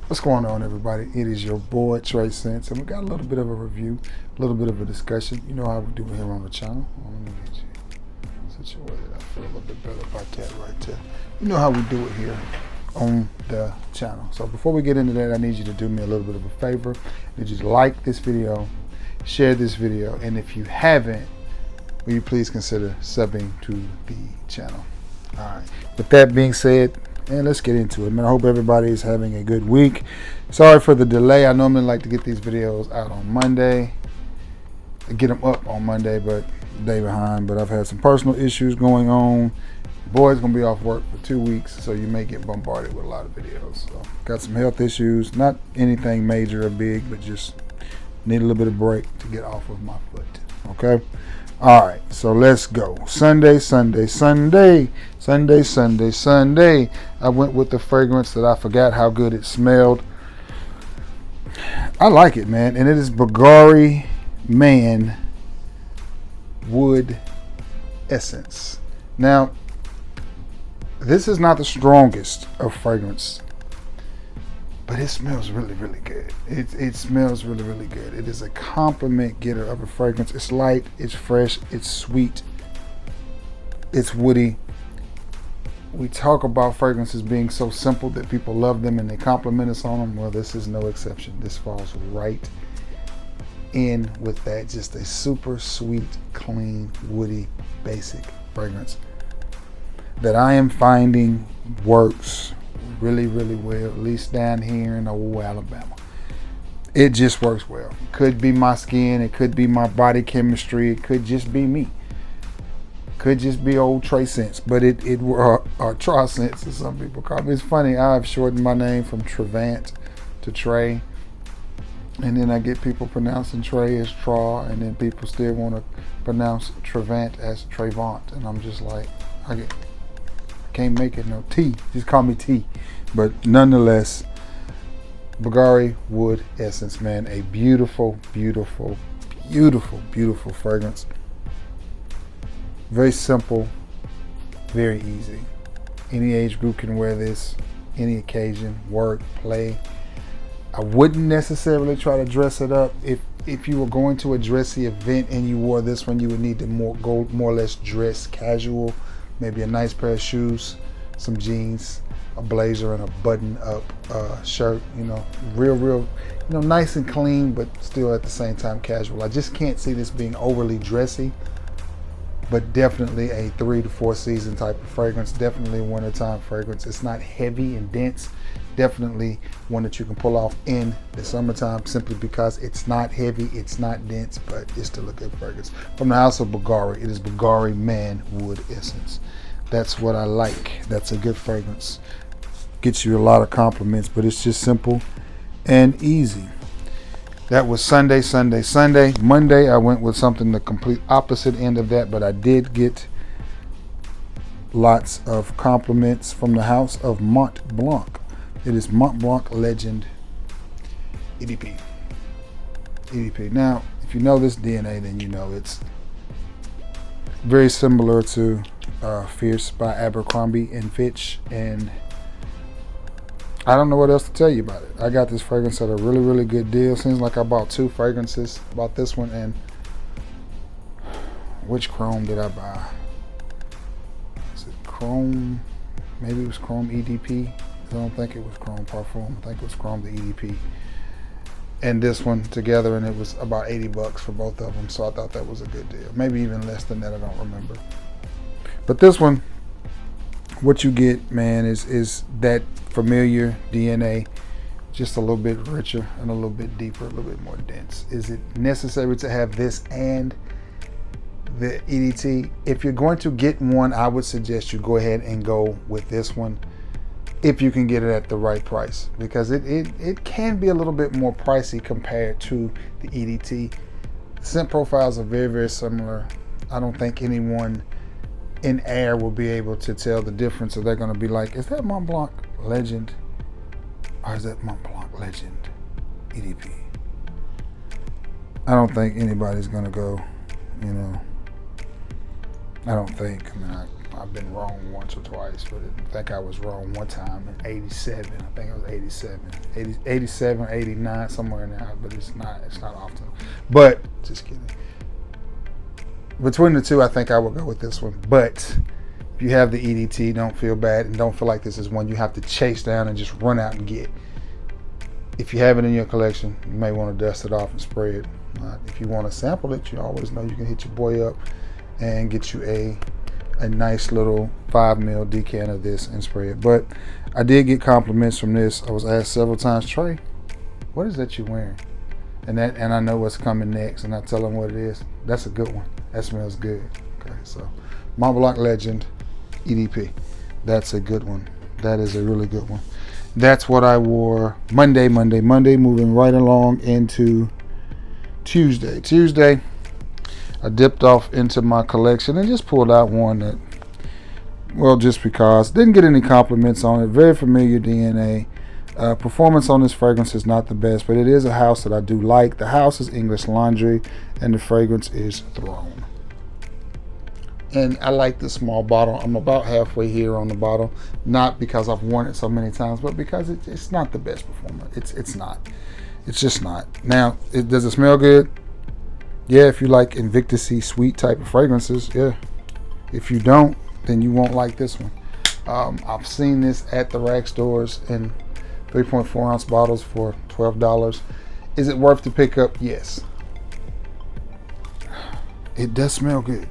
What's going on, everybody? It is your boy Trey Sense, and we got a little bit of a review, a little bit of a discussion. You know how we do it here on the channel. Let me get you situated. I feel a little bit better about that right there. You know how we do it here on the channel. So before we get into that, I need you to do me a little bit of a favor. I need you to like this video, share this video, and if you haven't, will you please consider subbing to the channel? All right. With that being said, and let's get into it, man. I hope everybody is having a good week. Sorry for the delay. I normally like to get these videos out on Monday, get them up on Monday, but day behind. But I've had some personal issues going on. Boy's gonna be off work for 2 weeks, so you may get bombarded with a lot of videos. So got some health issues, not anything major or big, but just need a little bit of break to get off of my foot. Okay. All right, so let's go. Sunday. I went with the fragrance that I forgot how good it smelled. I like it, man, and it is Bvlgari Man Wood Essence. Now, this is not the strongest of fragrance, but it smells really, really good. It smells really, really good. It is a compliment getter of a fragrance. It's light, it's fresh, it's sweet, it's woody. We talk about fragrances being so simple that people love them and they compliment us on them. Well, this is no exception. This falls right in with that. Just a super sweet, clean, woody, basic fragrance that I am finding works really, really well, at least down here in old Alabama. It just works well. It could be my skin, it could be my body chemistry, it could just be me. Could just be old Trey Sense, but it Tra Sense, as some people call me. It's funny, I've shortened my name from Trevant to Trey, and then I get people pronouncing Trey as Tra, and then people still want to pronounce Trevant as Trevant, and I'm just like, I can't make it no T. Just call me T. But nonetheless, Bvlgari Wood Essence, man, a beautiful, beautiful, beautiful, beautiful fragrance. Very simple, very easy. Any age group can wear this, any occasion, work, play. I wouldn't necessarily try to dress it up. If you were going to a dressy event and you wore this one, you would need to go more or less dress casual. Maybe a nice pair of shoes, some jeans, a blazer, and a button-up shirt. You know, real, you know, nice and clean, but still at the same time casual. I just can't see this being overly dressy, but definitely a 3 to 4 season type of fragrance. Definitely a wintertime fragrance. It's not heavy and dense. Definitely one that you can pull off in the summertime simply because it's not heavy, it's not dense, but it's still a good fragrance. From the house of Bvlgari, it is Bvlgari Man Wood Essence. That's what I like. That's a good fragrance. Gets you a lot of compliments, but it's just simple and easy. That was Sunday. Monday, I went with something the complete opposite end of that, but I did get lots of compliments from the house of Montblanc. It is Montblanc Legend EDP. Now, if you know this DNA, then you know it's very similar to Fierce by Abercrombie and Fitch, and I don't know what else to tell you about it. I got this fragrance at a really, really good deal. Seems like I bought 2 fragrances. Bought this one, and which Chrome did I buy? Is it Chrome? Maybe it was Chrome EDP. I don't think it was Chrome Parfum. I think it was Chrome the EDP. And this one together, and it was about $80 for both of them. So I thought that was a good deal. Maybe even less than that, I don't remember. But this one, what you get, man, is that familiar DNA, just a little bit richer and a little bit deeper, a little bit more dense. Is it necessary to have this and the EDT? If you're going to get one, I would suggest you go ahead and go with this one if you can get it at the right price, because it can be a little bit more pricey compared to the EDT. Scent profiles are very, very similar. I don't think anyone in air will be able to tell the difference, so they're going to be like, is that Montblanc Legend or is that Montblanc Legend EDP? I don't think anybody's going to go, you know, I don't think. I mean, I've been wrong once or twice, but I think I was wrong one time in 87. I think it was 87. 87, 89, somewhere in there, but it's not often. But, just kidding. Between the two, I think I would go with this one. But if you have the EDT, don't feel bad and don't feel like this is one you have to chase down and just run out and get. If you have it in your collection, you may want to dust it off and spray it. If you want to sample it, you always know you can hit your boy up and get you a nice little 5 ml decan of this and spray it. But I did get compliments from this. I was asked several times, Trey, what is that you're wearing? And I know what's coming next, and I tell them what it is. That's a good one. That smells good. Okay, so Montblanc Legend EDP. That's a good one. That is a really good one. That's what I wore Monday. Moving right along into Tuesday, I dipped off into my collection and just pulled out one that, well, just because. Didn't get any compliments on it. Very familiar DNA. Performance on this fragrance is not the best, but it is a house that I do like. The house is English Laundry, and the fragrance is Throne. And I like this small bottle. I'm about halfway here on the bottle, not because I've worn it so many times, but because it's not the best performer. It's not. It's just not. Now, does it smell good? Yeah, if you like Invictus-y sweet type of fragrances, yeah. If you don't, then you won't like this one. I've seen this at the rack stores in 3.4 ounce bottles for $12. Is it worth the pickup? Yes. It does smell good.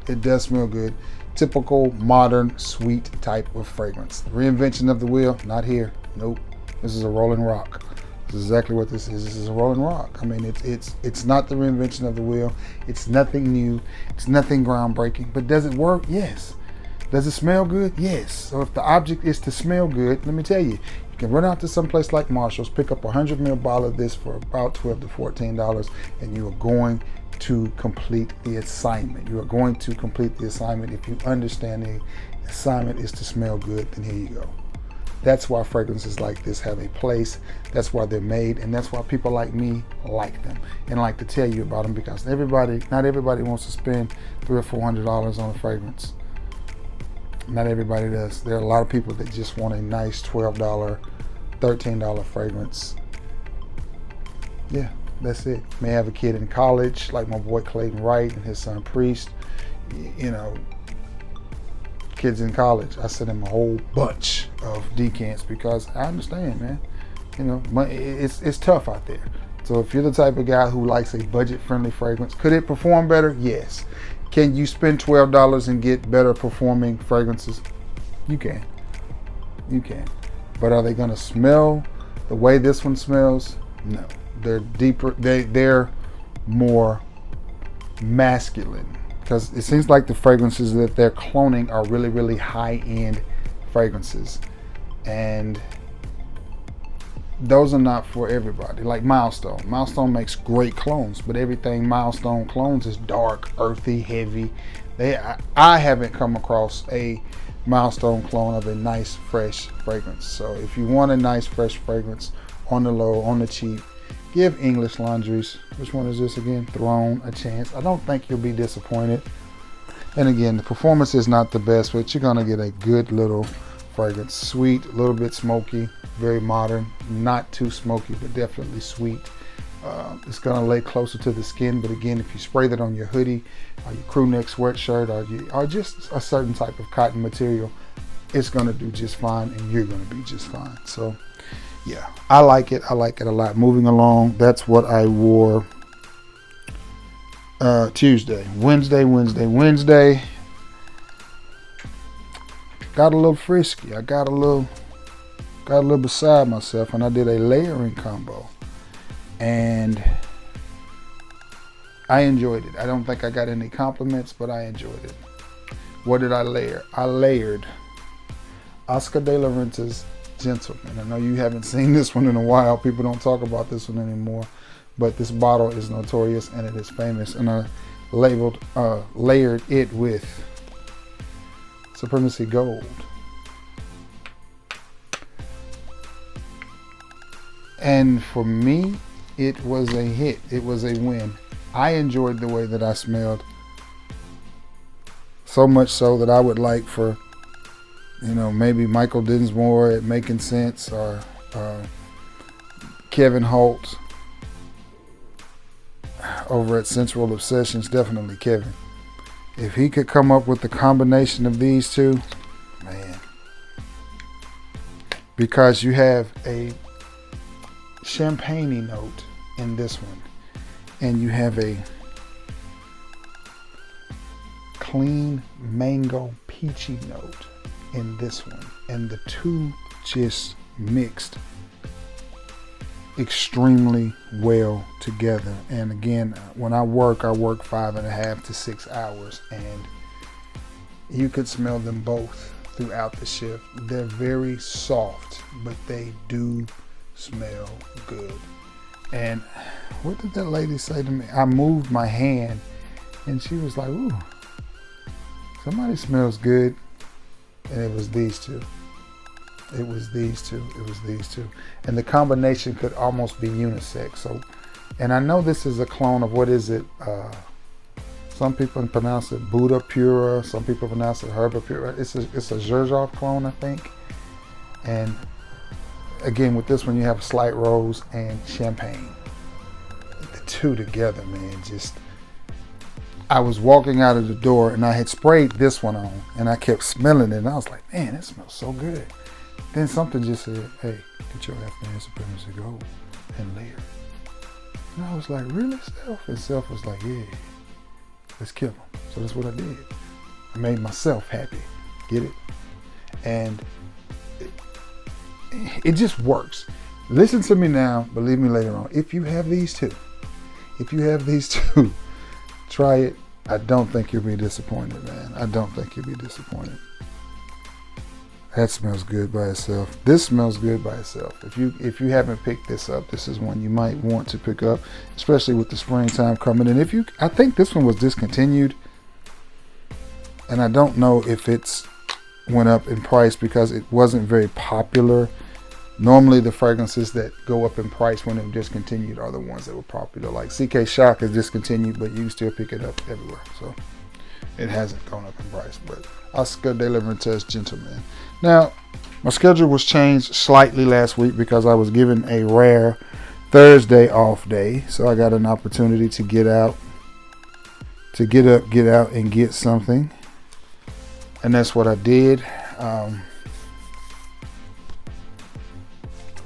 It does smell good. Typical modern sweet type of fragrance. Reinvention of the wheel, not here. Nope. This is a Rolling Rock. This is exactly what this is. This is a Rolling Rock. I mean, it's not the reinvention of the wheel. It's nothing new. It's nothing groundbreaking. But does it work? Yes. Does it smell good? Yes. So if the object is to smell good, let me tell you, you can run out to some place like Marshall's, pick up a 100 ml bottle of this for about $12 to $14, and you are going to complete the assignment. You are going to complete the assignment. If you understand the assignment is to smell good, then here you go. That's why fragrances like this have a place. That's why they're made, and that's why people like me like them and like to tell you about them, because not everybody wants to spend $300 or $400 on a fragrance. Not everybody does. There are a lot of people that just want a nice $12, $13 fragrance. Yeah, that's it. May have a kid in college, like my boy Clayton Wright and his son Priest. You know, kids in college, I sent him a whole bunch of decants because I understand, man. You know, it's tough out there. So if you're the type of guy who likes a budget-friendly fragrance, could it perform better? Yes. Can you spend $12 and get better performing fragrances? You can. You can. But are they going to smell the way this one smells? No. They're deeper. They're more masculine, because it seems like the fragrances that they're cloning are really, really high-end fragrances, and those are not for everybody. Like Milestone makes great clones, but everything Milestone clones is dark, earthy, heavy. I haven't come across a Milestone clone of a nice fresh fragrance. So if you want a nice fresh fragrance on the low, on the cheap, give English Laundries, which one is this again, Throne, a chance. I don't think you'll be disappointed. And again, the performance is not the best, but you're gonna get a good little fragrance. Sweet, a little bit smoky, very modern, not too smoky, but definitely sweet. It's gonna lay closer to the skin, but again, if you spray that on your hoodie or your crew neck sweatshirt or just a certain type of cotton material, it's gonna do just fine, and you're gonna be just fine. So yeah, I like it. I like it a lot. Moving along, that's what I wore Tuesday. Wednesday. Got a little frisky. I got a little beside myself, and I did a layering combo, and I enjoyed it. I don't think I got any compliments, but I enjoyed it. What did I layer? I layered Oscar de la Renta's Gentleman. I know you haven't seen this one in a while. People don't talk about this one anymore, but this bottle is notorious and it is famous, and I layered it with Supremacy Gold. And for me, it was a hit. It was a win. I enjoyed the way that I smelled So much so that I would like for, maybe Michael Dinsmore at Making Sense, or Kevin Holt over at Central Obsessions, definitely Kevin. If he could come up with the combination of these two, man. Because you have a champagne-y note in this one, and you have a clean mango peachy note in this one, and the two just mixed extremely well together. And again, when I work 5.5 to 6 hours, and you could smell them both throughout the shift. They're very soft, but they do smell good. And what did that lady say to me? I moved my hand, and she was like, "Ooh, somebody smells good." And it was these two. It was these two. And the combination could almost be unisex. So, and I know this is a clone of, what is it? Some people pronounce it Buddha Pura. Some people pronounce it Herba Pura. It's a Xerjoff clone, I think. And again, with this one, you have slight rose and champagne. The two together, man, just... I was walking out of the door, and I had sprayed this one on, and I kept smelling it, and I was like, man, it smells so good. Then something just said, "Hey, get your Afghan Supremacy Gold and layer." And I was like, "Really, Self?" And Self was like, "Yeah, let's kill him." So that's what I did. I made myself happy. Get it? And it just works. Listen to me now, believe me later on. If you have these two, try it. I don't think you'll be disappointed, man. I don't think you'll be disappointed. That smells good by itself. This smells good by itself. If you haven't picked this up, this is one you might want to pick up, especially with the springtime coming in. I think this one was discontinued, and I don't know if it's went up in price because it wasn't very popular. Normally, the fragrances that go up in price when they're discontinued are the ones that were popular. Like CK Shock is discontinued, but you can still pick it up everywhere. So it hasn't gone up in price. But Oscar de la Renta's Gentleman. Now, my schedule was changed slightly last week because I was given a rare Thursday off day. So I got an opportunity to get out, and get something. And that's what I did.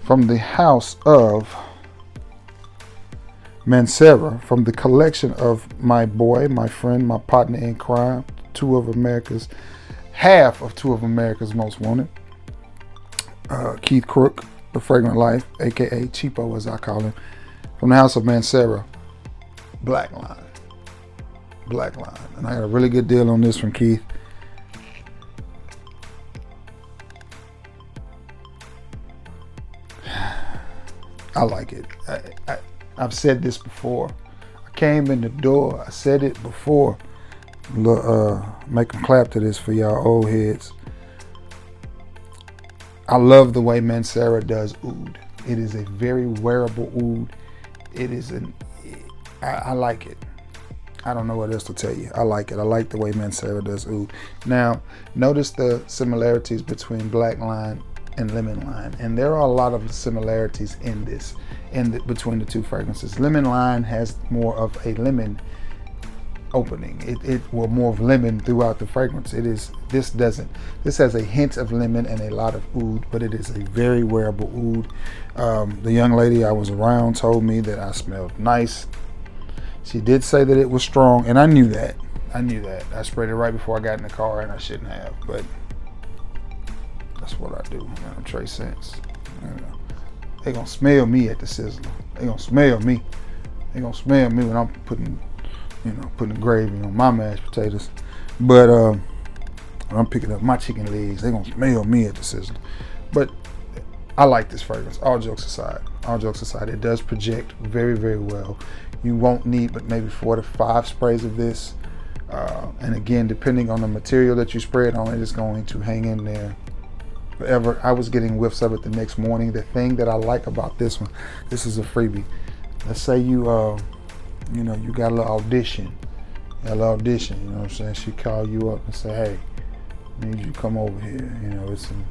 From the house of Mancera, from the collection of my boy, my friend, my partner in crime, half of two of America's Most Wanted, Keith Crook, The Fragrant Life, aka Cheapo as I call him, from the house of Mancera, Black Line. And I got a really good deal on this from Keith. I like it. I've said this before. I came in the door. I said it before. Make them clap to this for y'all old heads. I love the way Mancera does oud. It is a very wearable oud. I like it. I don't know what else to tell you. I like it. I like the way Mancera does oud. Now, notice the similarities between Black Line and Lemon Line, and there are a lot of similarities in this, between the two fragrances. Lemon Line has more of a lemon opening. It will more of lemon throughout the fragrance. This doesn't. This has a hint of lemon and a lot of oud, but it is a very wearable oud. The young lady I was around told me that I smelled nice. She did say that it was strong, and I knew that. I sprayed it right before I got in the car, and I shouldn't have, but that's what I do. I'm Trey Sense. They gonna smell me at the sizzler. They gonna smell me when I'm putting gravy on my mashed potatoes. But when I'm picking up my chicken legs, they gonna smell me at the sizzler. But I like this fragrance. All jokes aside, it does project very, very well. You won't need but maybe 4 to 5 sprays of this. And again, depending on the material that you spray it on, it is going to hang in there forever. I was getting whiffs of it the next morning. The thing that I like about this one, this is a freebie. Let's say you got a little audition That audition, you know what I'm saying? She call you up and say, hey, I need you to come over here. You know, it's some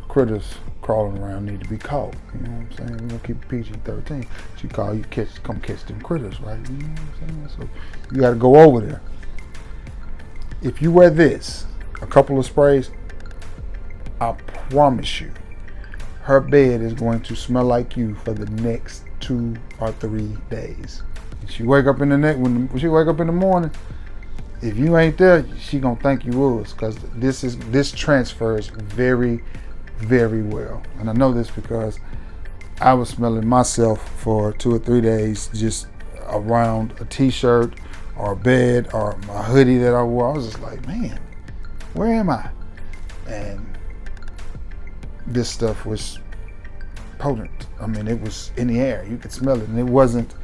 critters crawling around, need to be caught. You know what I'm saying? We're gonna keep it PG-13. She call you, come catch them critters, right? You know what I'm saying? So you gotta go over there. If you wear this, a couple of sprays, I promise you, her bed is going to smell like you for the next 2 or 3 days. She wake up in the when she wake up in the morning, if you ain't there, she gonna think you was, because this transfers very, very well. And I know this because I was smelling myself for 2 or 3 days just around a t-shirt or a bed or my hoodie that I wore. I was just like, man, where am I? And this stuff was potent. I mean, it was in the air. You could smell it, and it wasn't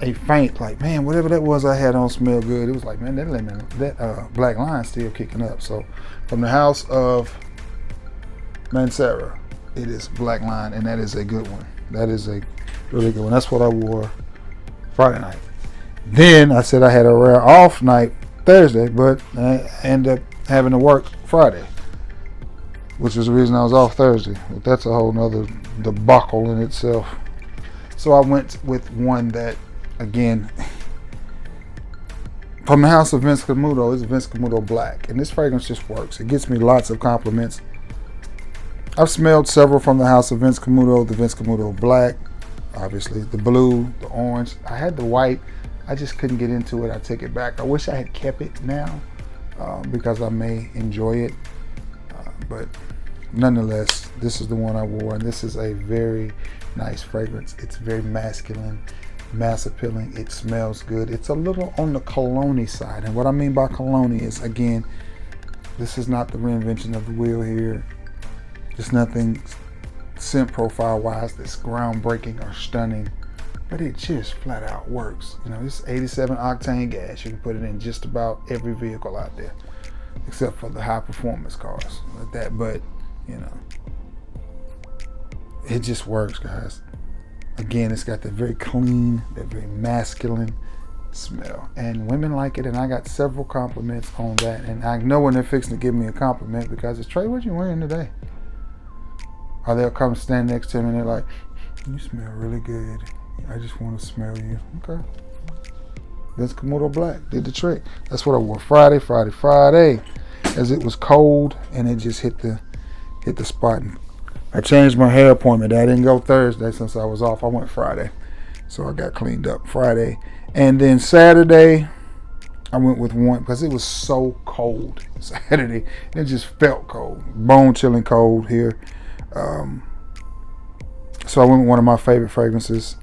a faint, like, man, whatever that was I had on smelled good. It was like, man, that black line still kicking up. So from the house of Mancera, it is black line, and that is a good one. That is a really good one. That's what I wore Friday night. Then I said I had a rare off night Thursday, but I ended up having to work Friday, which was the reason I was off Thursday. But that's a whole nother debacle in itself. So I went with one that, again, from the house of Vince Camuto, is Vince Camuto Black. And this fragrance just works. It gets me lots of compliments. I've smelled several from the house of Vince Camuto. The Vince Camuto Black, obviously. The blue, the orange. I had the white. I just couldn't get into it. I took it back. I wish I had kept it now because I may enjoy it. But nonetheless, this is the one I wore. And this is a very nice fragrance. It's very masculine, mass appealing. It smells good. It's a little on the cologne side. And what I mean by cologne is, again, this is not the reinvention of the wheel here. There's nothing scent profile wise that's groundbreaking or stunning, but it just flat out works. You know, it's 87 octane gas. You can put it in just about every vehicle out there, except for the high performance cars like that. But you know, it just works, guys. Again, it's got that very clean, that very masculine smell, and women like it. And I got several compliments on that. And I know when they're fixing to give me a compliment, because it's, Trey, what you wearing today? Or they'll come stand next to me and they're like, you smell really good. I just want to smell you. Okay. Vince Camuto Black did the trick. That's what I wore Friday, as it was cold and it just hit the spot. And I changed my hair appointment. I didn't go Thursday since I was off. I went Friday. So I got cleaned up Friday. And then Saturday, I went with one because it was so cold Saturday. It just felt cold. Bone chilling cold here. So I went with one of my favorite fragrances,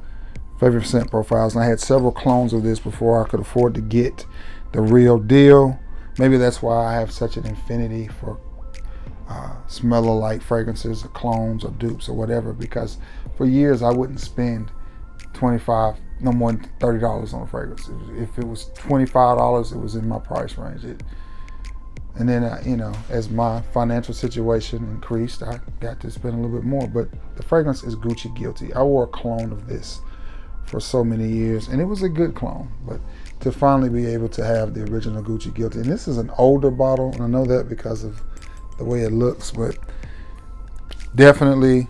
favorite scent profiles. And I had several clones of this before I could afford to get the real deal. Maybe that's why I have such an affinity for smell-alike fragrances or clones or dupes or whatever, because for years I wouldn't spend $25, no more than $30 on a fragrance. If it was $25, it was in my price range. And then, you know, as my financial situation increased, I got to spend a little bit more. But the fragrance is Gucci Guilty. I wore a clone of this for so many years, and it was a good clone. But to finally be able to have the original Gucci Guilty, and this is an older bottle, and I know that because of the way it looks, but definitely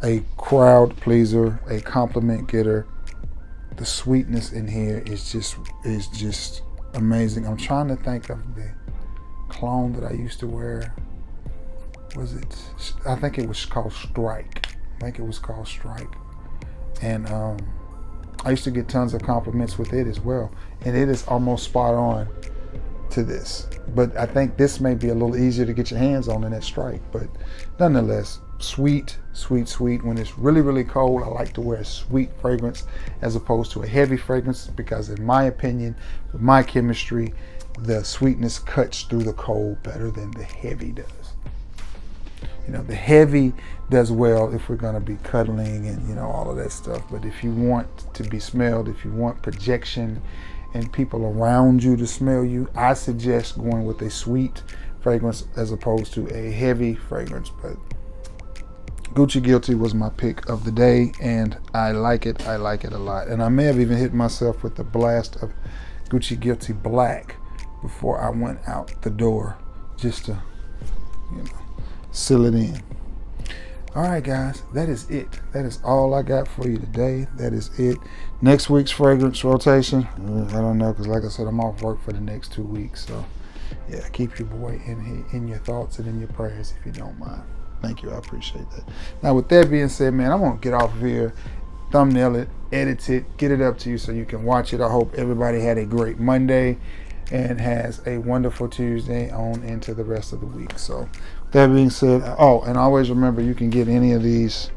a crowd pleaser, a compliment getter. The sweetness in here is just amazing. I'm trying to think of the clone that I used to wear. I think it was called Strike. And I used to get tons of compliments with it as well. And it is almost spot on to this. But I think this may be a little easier to get your hands on than that Strike. But nonetheless, sweet. When it's really, really cold, I like to wear a sweet fragrance as opposed to a heavy fragrance, because in my opinion, with my chemistry, the sweetness cuts through the cold better than the heavy does. You know, the heavy does well if we're going to be cuddling and, you know, all of that stuff. But if you want to be smelled, if you want projection and people around you to smell you, I suggest going with a sweet fragrance as opposed to a heavy fragrance. But Gucci Guilty was my pick of the day, and I like it a lot. And I may have even hit myself with the blast of Gucci Guilty Black before I went out the door, just to, seal it in. All right, guys, that is it. That is all I got for you today. That is it. Next week's fragrance rotation, I don't know, because like I said, I'm off work for the next 2 weeks. So, yeah, keep your boy in your thoughts and in your prayers if you don't mind. Thank you. I appreciate that. Now, with that being said, man, I'm going to get off of here, thumbnail it, edit it, get it up to you so you can watch it. I hope everybody had a great Monday and has a wonderful Tuesday on into the rest of the week. So, that being said, and always remember, you can get any of these,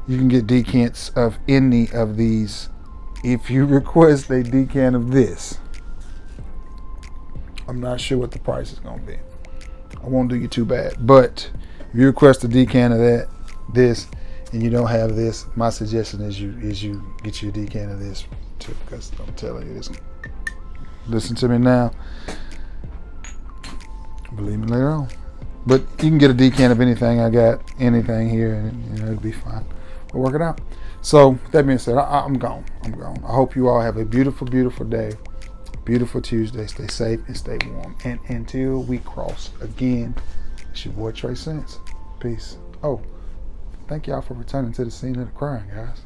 you can get decants of any of these if you request a decant of this. I'm not sure what the price is going to be. I won't do you too bad, but if you request a decant of this, and you don't have this, my suggestion is you get you a decant of this too, because I'm telling you this. Listen to me now. Believe me later on. But you can get a decant of anything. I got anything here, and it'll be fine. We'll work it out. So that being said, I'm gone. I hope you all have a beautiful, beautiful day, beautiful Tuesday. Stay safe and stay warm. And until we cross again, it's your boy Trey Sense. Peace. Oh, thank y'all for returning to the scene of the crime, guys.